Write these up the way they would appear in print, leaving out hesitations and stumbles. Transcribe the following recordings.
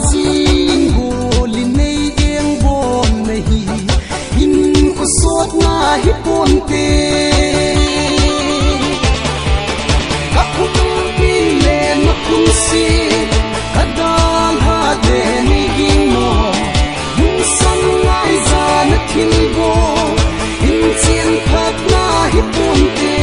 zin holi nei eng bon nahi in usot na hi ponte kapun pile na kunsi kadal ha de ni gino mun sang ngai za na thilgo in chen phat na hi ponte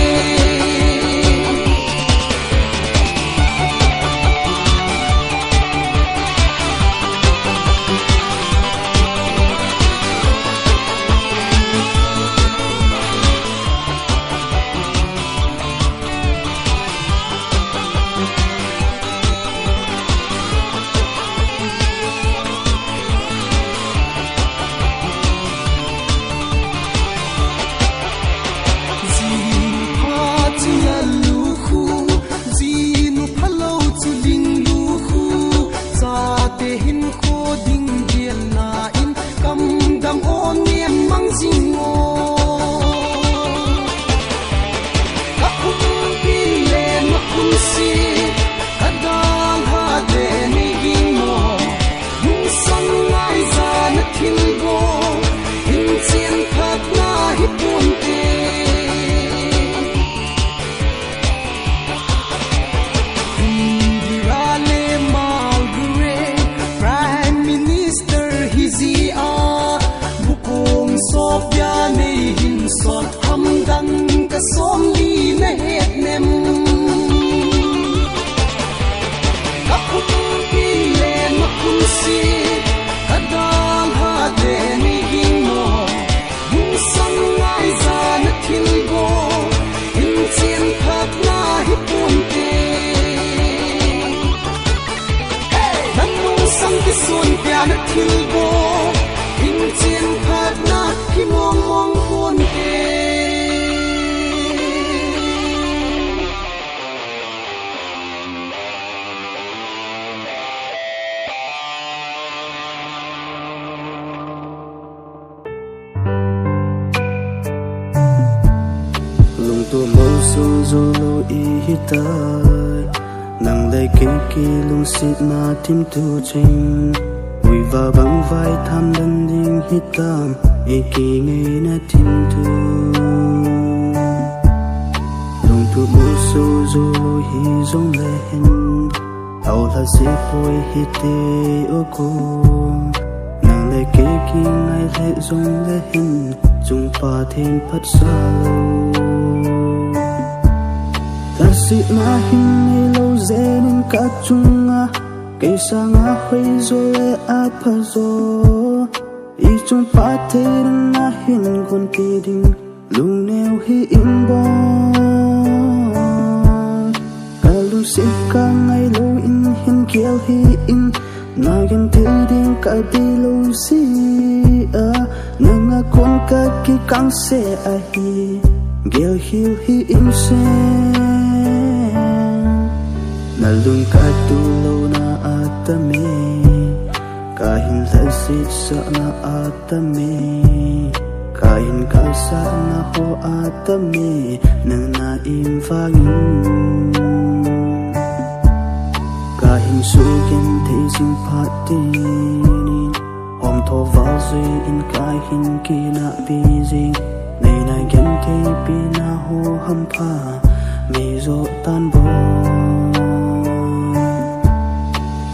som li na het nem kapun pile na kunsi kadal ha de ni gino mun sang ngai za na thilgo in chen phat na hi ponte nan mun sang ki sun pya na thilgo in chen phat na ki mong mong ponte tu mơ su zo lo i hitai nang dai ke ki lung sit na tim tu ching ui va bang vai tham dan ding hitam e ki ngai na tim tu lung tu mơ su zo lo hi zong le hen au la se poi hite o ko nang dai ke ki ngai le zong le hen chung pa thêm phat sa ta si na hin nei lo zenin ka chunga ke sanga hoi zo le a pha zo I chung pa the na hin gon ti ding lung neu hi in bo ka lu si ka ngai lo in hin kiel hi in na gen te ding ka di lo si a nanga kon ka ki kang se a hi gel hil hi in se na lung ka tu lo na atame kahin la sit sa na atame kahin ka sa na ho atame nang na im vangin kahin su gen te sim patini om tho va zui in kahin ki na busy nei na gen te pi na ho ham pha me zo tan bo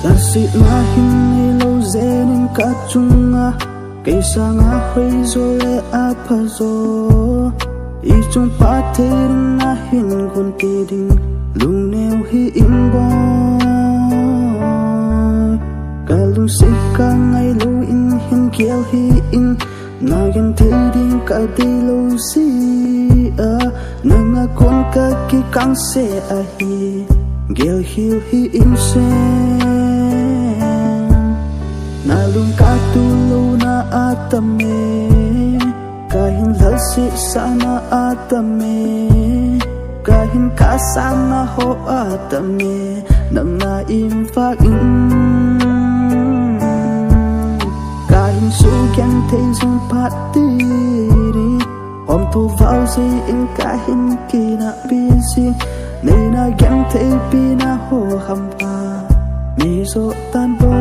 ta si na hin nei lo zenin ka chunga ke sanga hoi zo le a pha zo I chung pa the na hin gon ti ding lung neu hi in bo ka lung si ka ngai lo in hin kiel hi in na gen te ding ka di lo si a nanga kon ka ki kang se a hi gel hil hi in se na lung ka tu lo na atame kahin la si sana atame kahin ka sana ho atame nam na im fa in kahin su kyan te zung patiri om tu vào si in kahin ki na busy nei na kyan te pi na ho ham pa mi zo tan bo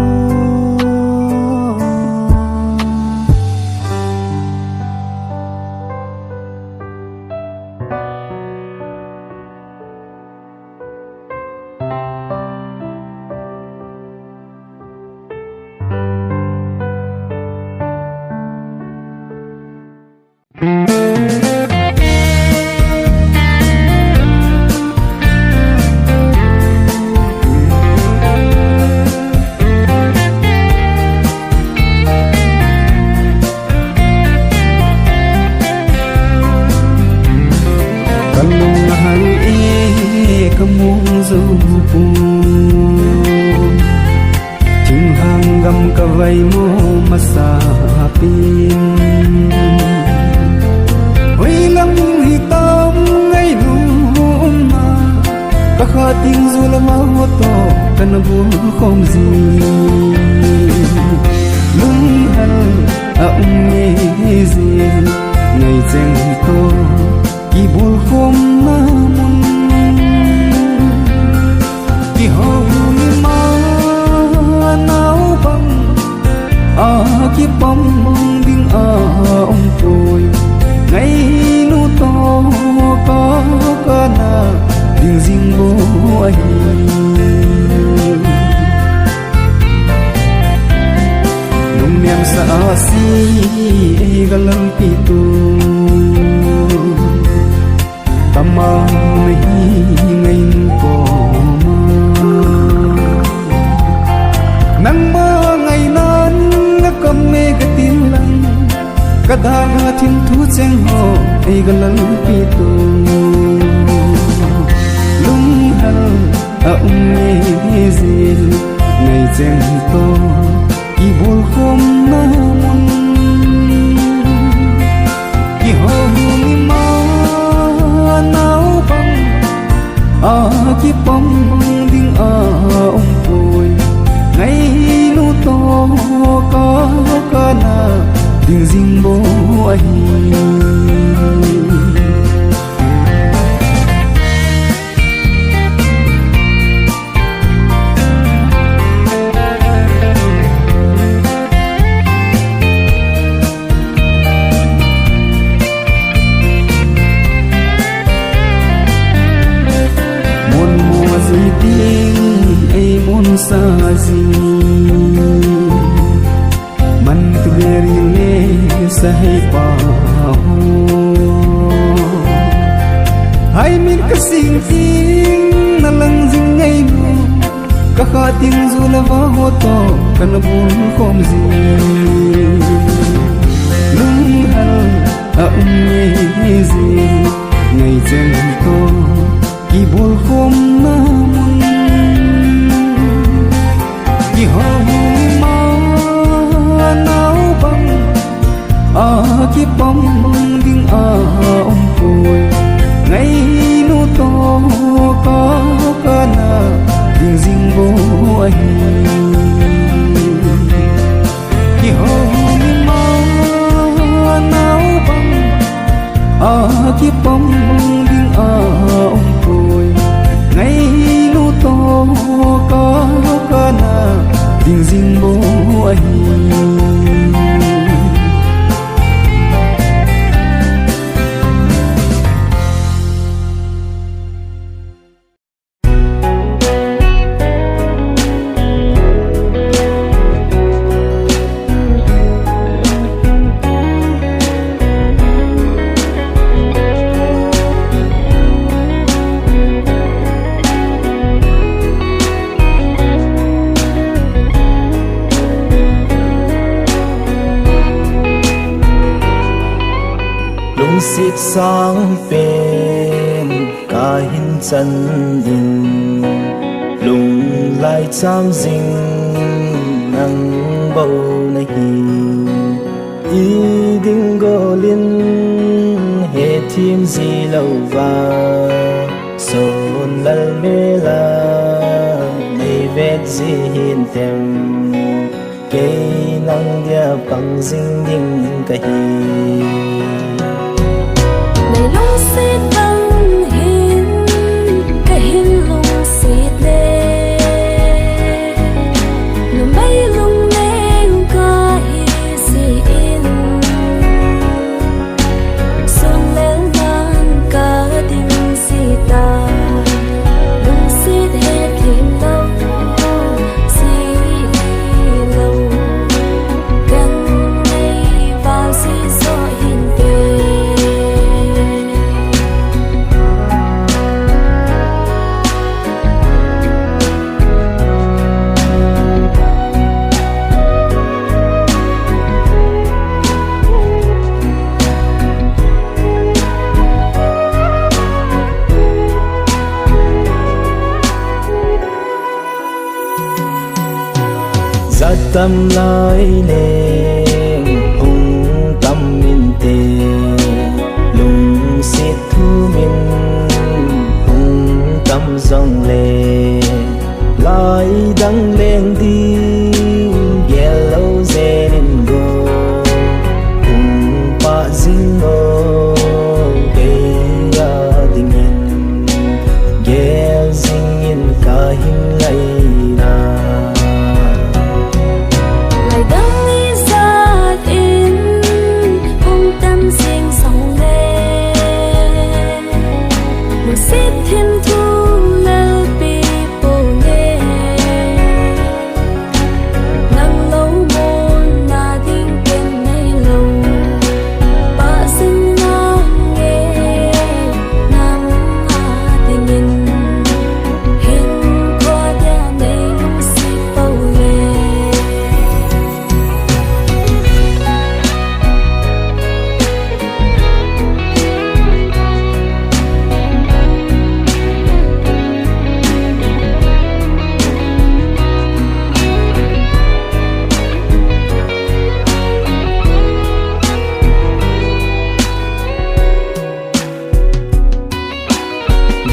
gam ka vai mo masapin oi lam hi tam ngai lu ma ka khating zulama ho to kan bu khom zi lung hal a nghe zi ngày cheng to ki bul khom na mun ki ho ma nao bang a ki pom ding a ong tôi ngày nu to có na ding ding bo ai nung niam sa si galang pitu tama hi ngain ko nang ma ngày nan nga kam me gatin lang kadanga thin thu cheng ho ei galang pitu lung hal a nghe zil ngày cheng to ki bul khom na mun ki ho ni ma nao bang a ki pom ding a ong poi ngày nu to có na ding ding bo ai sa zi man tu beri le sa hai pa ho hai min ka sing sing na lang jing ngai mo ka kha ting zu la wa ho to kan bun khom zi lung hal a nghe zi ngai chen to ki bul khom na ki ho ma nao bang a ki pom ding a ong poi ngày nu to có na ding ding bo ai ki ho ma nao bang a ki pom ding a ong poi ngày nu to có na ding ding bo ai xịt sáng bên cả hin chân in lùng lại chăm dinh nắng bầu này ý đinh gò liên hệ thêm gì lâu và sồn lal mê la này vết gì hiền tem cây nắng dia bằng dinh đinh cái tâm lối lên hùng tâm min tê lùng xịt thu min hùng tâm dòng lệ lối đắng lên đi yellow zen go hùng pa dinh ngô gây ya đình in yel dinh in cả hình lay na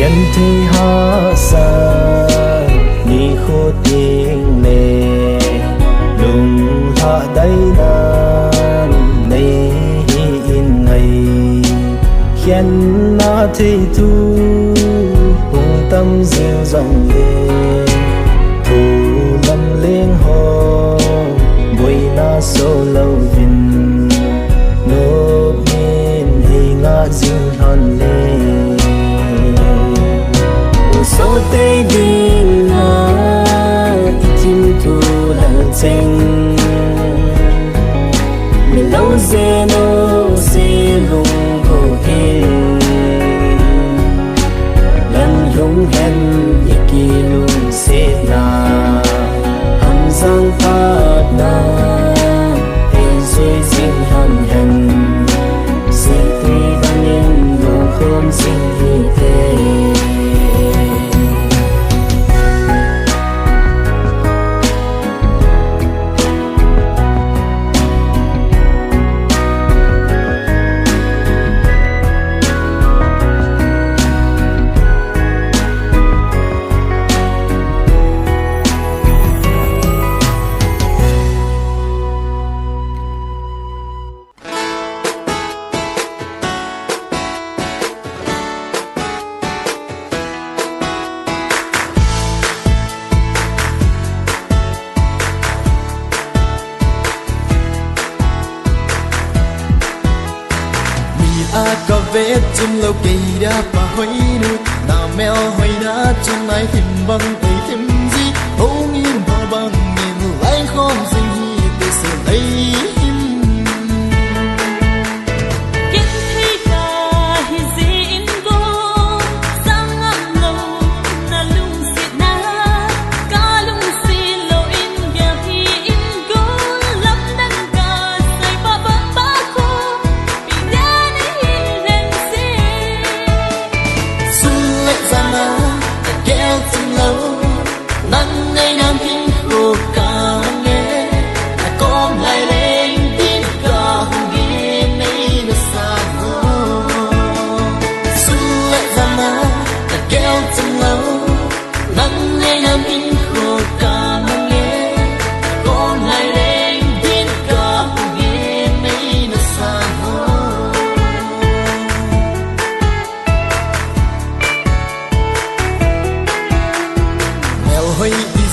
nhân thi ha sa ni khô tiếng lệ lùng hạ đây nan nay in ngày khen na thi thu hùng tâm dịu dòng lên thu lâm lên hồ bồi na sâu lâu vinh nộp min hi ngã dinh hòn lên số tây đi na chim thu là chênh mình lâu dê nô xê lùng cổ hình lần lùng hèn y kỳ lùng xê na hầm giang phát na hình duy dinh hầm hèn xê tuy văn nhân lùng khôn sinh hi tê có vết chim lâu kỳ đã bà hối nụ nào mèo hồi đã chân ai thêm bằng tay thêm gì không yên bỏ bằng nhìn lại không gì để sự lấy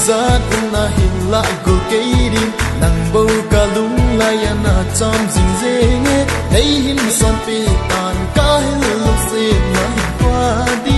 Zat na hin lại cô cây đi nàng bầu cả lung lai na chom dinh dê nghe thấy hin son pi tan cả hin lúc xê mà hin qua đi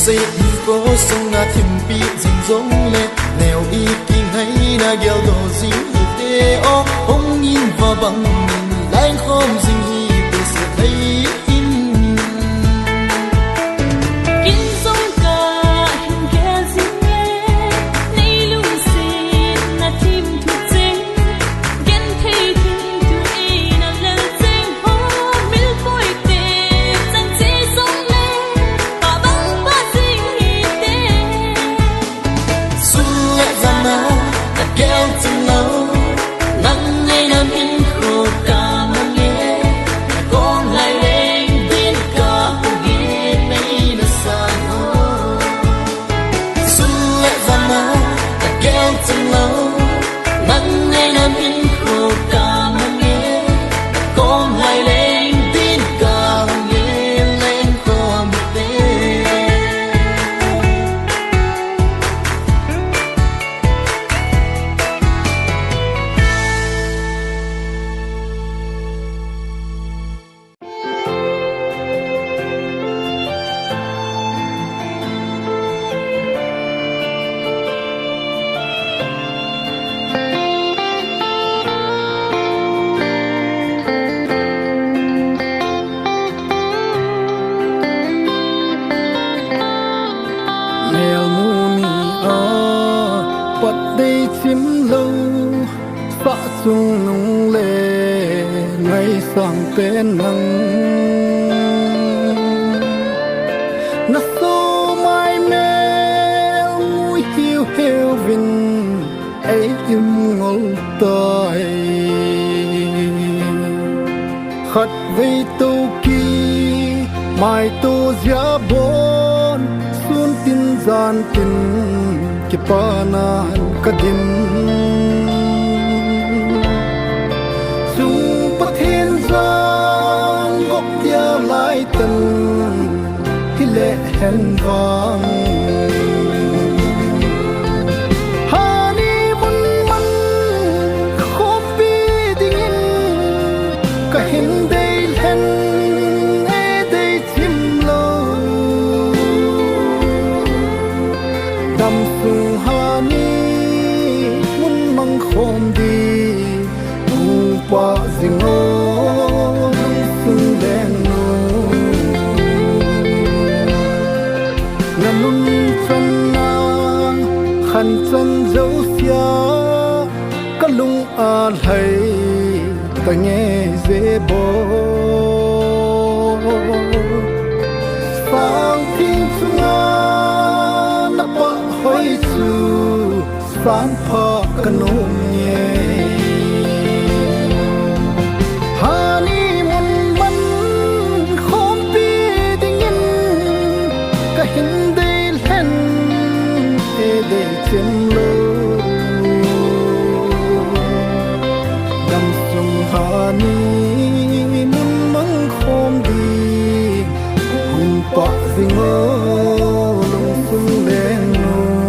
say có sông na thìm pi dình giống lệ nèo y kinh hay na gel đồ dinh tê o ông nhìn và bằng nhìn lại không dinh hi để sẽ thấy sung nung lệ ngày sang bên nắng na so mai mel mui hiu hiu vin ai im ngol tai khát về tu ki mai tu zia bon sun tin gian tin ki pa nan kadim lại tình khi lệ hẹn vang hani mun man khop bi dingin ka hin dei hen e dei chim lo dam sung hani mun mang khom đi u pa zingo sung den khăn chân dấu xia các lung a hay ta nghe dễ bó sang thiên trung a na pa hoi chu san pha kanom nhé hani mun man khom pi dingin ka hin dei hen e dei chim lo dam sung hani mun mang khom đi hum pa zingo lung sung den no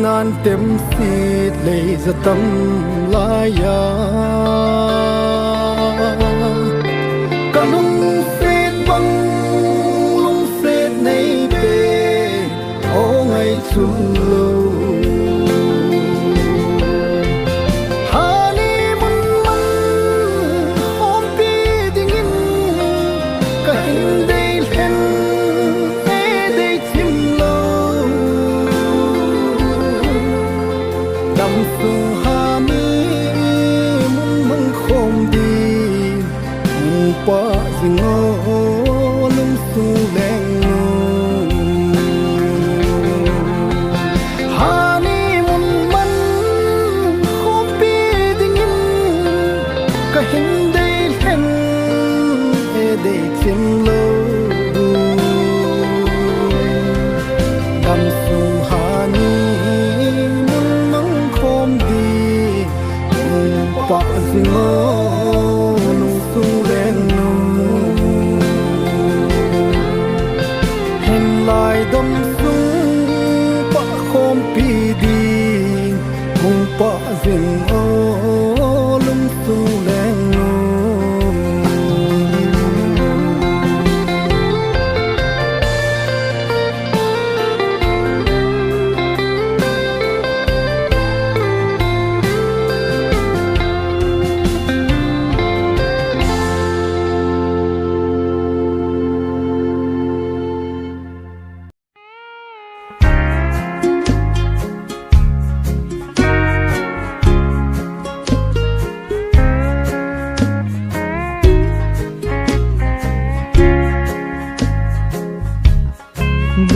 nan tem xịt lệ ra tâm lai ya cả lung xịt băng lung xịt này về ô ngày chung lâu hani mun man hôm bi dingin cả hin dei hen e dei chim lâu dam sung hani mun mang khom đi mu pa zingo lung su leng no phim ô lung tu lên nô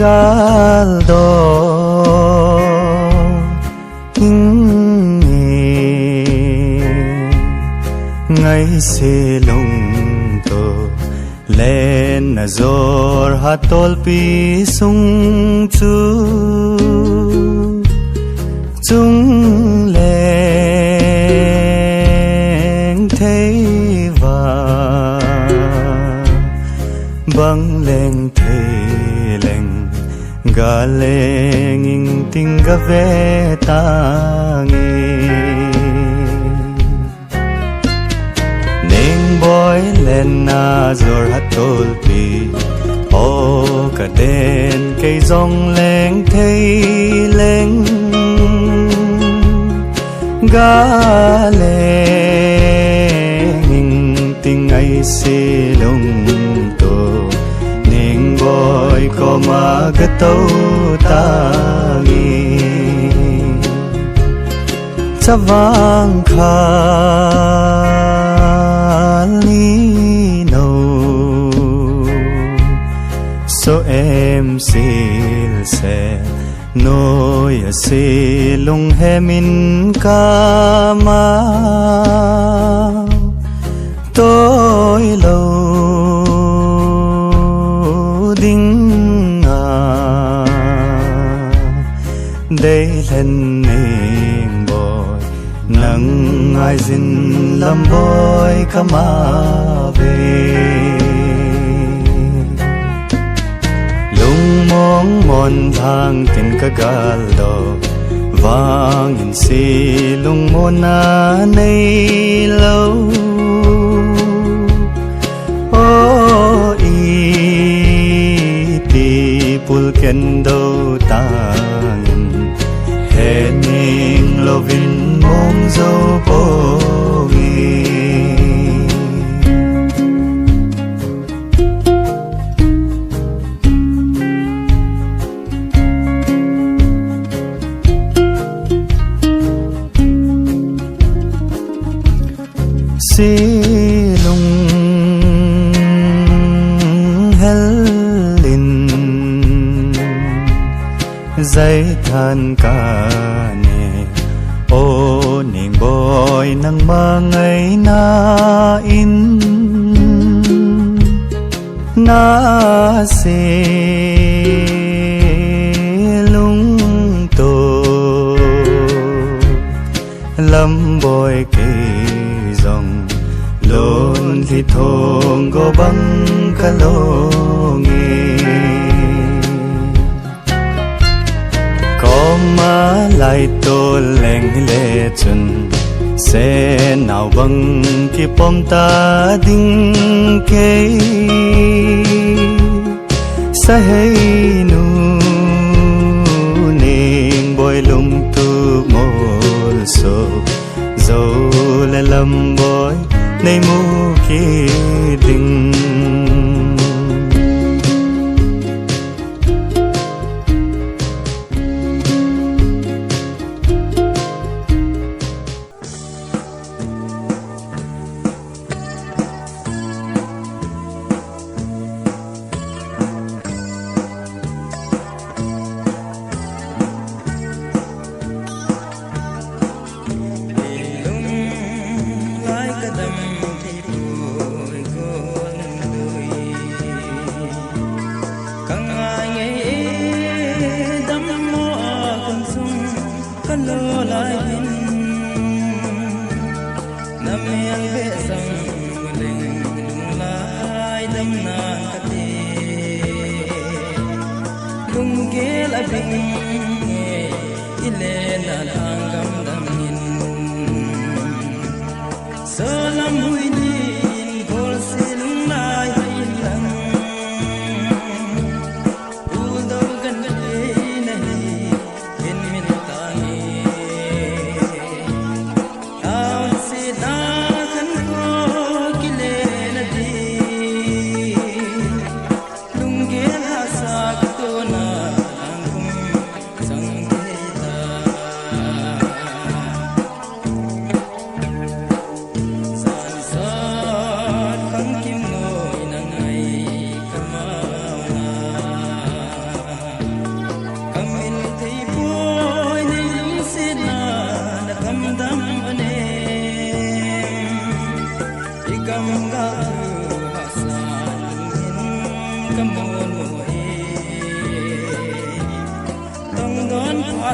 galdo hingi ngay se lung to len azor hatol pi sung chu chung leng thei va bang leng thei galeng ing tinga ve tangi ning boy len na zor hatol pi o ka den cây dòng leng thei leng galeng ing ting ai se lung to boy ko magatau tangi chavang khali no so em sil se noi silung hemin kama tôi lâu đây lần mình boy nắng ai xin làm boy kama về lung mong mon thang tin ka gal do vang in si lung mon na nei lâu o i ti pul ken do ta hening lovin mong zo pogi silung helin dây than ca ô niềm boy nang mangai na in na se lung to lam boy ke dòng lon thi thong go bang kalongi ma lại tô leng lệ chân sẽ nào bằng ki pom ta ding ke sa hey nu ning boy lum tu mol so zo la lam boy nei mu ki ding Ile na thangam dangin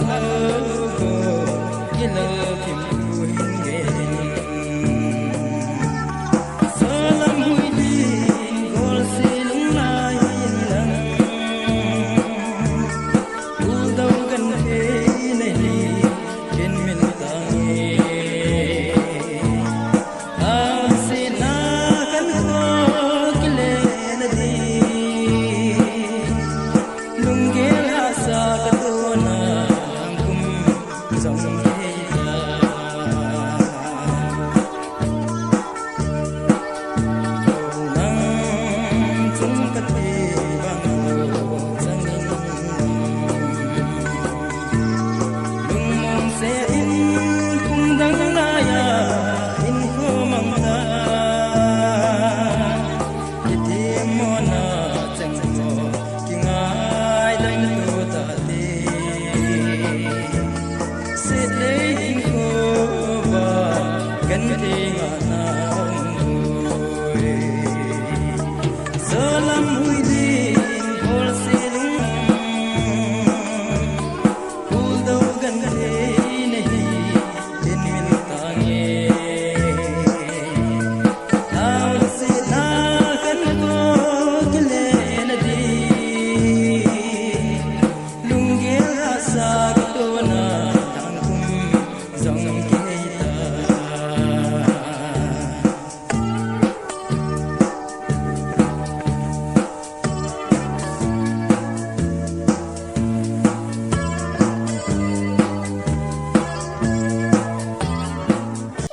nơ gơ ki lơ thim